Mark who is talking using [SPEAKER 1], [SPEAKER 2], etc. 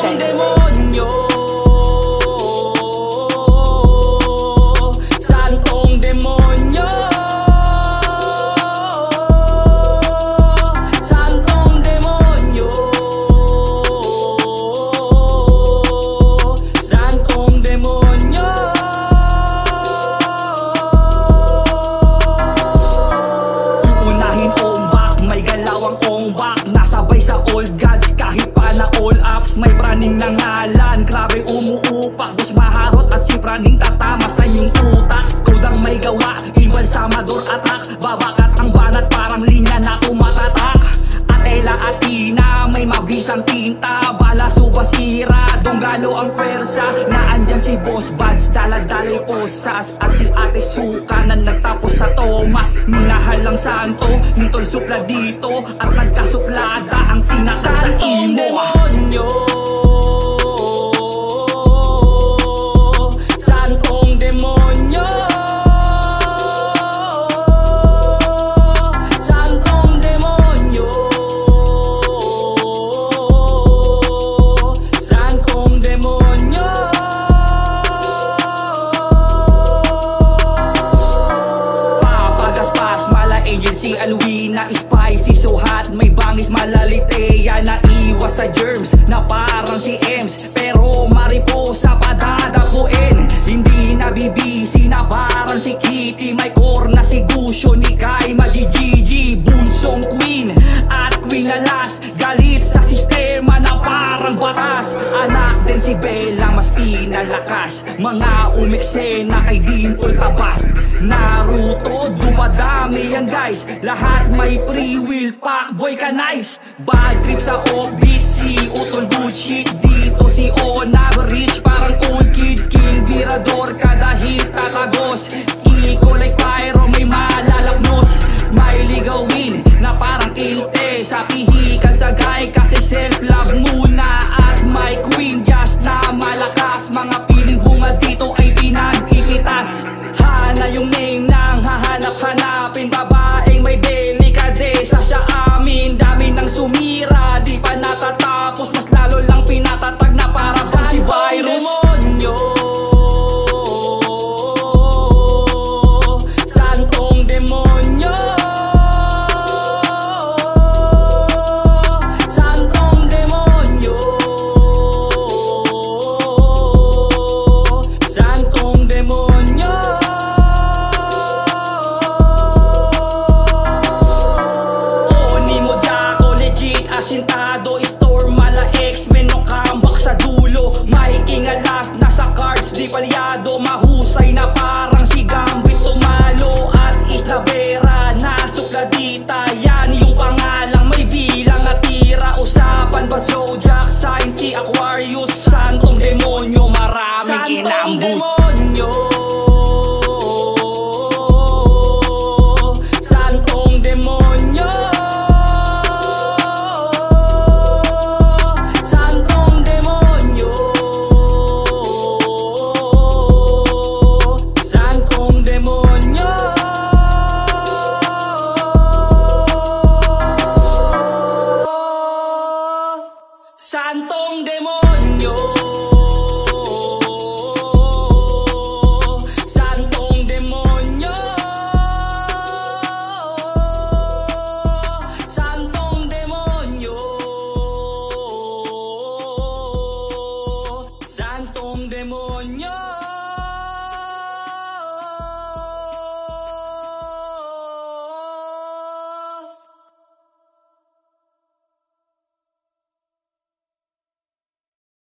[SPEAKER 1] Production.
[SPEAKER 2] Demonyo, santong demonyo, santong demonyo, santong demonyo. Uunahin ombak, may galawang ombak, nasabay sa old gods kahit pa na all ups. May praning na ngalan, grabe umuupak, Diyos maharot at si praning tatamasan yung utak. Kudang may gawa, imbalsamador attack, babakat ang banat parang linya na tumatatak. Atela atina, may mabisang tinta, bala subas ira, donggalo ang pwersa. Naandyan si Boss Buds, daladalay posas, at si Ate Suka na nagtapos sa Thomas. Minahal lang santo, nitol supla dito, at nagkasuplada ang tinasa sa imo. Demonyo, santong demonyo, santong demonyo, santong demonyo. Papagaspas, mala angel si Alwina, spicy so hot, may bangis malalitea, naiwas sa germs na parang si Ems, pero mariposa padadapuin. Hindi nabibisi na parang si Kitty, may core na si Gusyo ni Kai magigigi. Bunsong queen at queen na last, galit sa sistema na parang batas. Anak din si Bella, mas pinalakas, mga umeksena kay Dimple Tabas. Naruto, dumadami yan guys, lahat may free will, Pacboy ka nice. Bad trip sa offbeat, si Utol good shit, dito si Onag rich parang cool kid. King Birador kada hit tatagos, iko like fire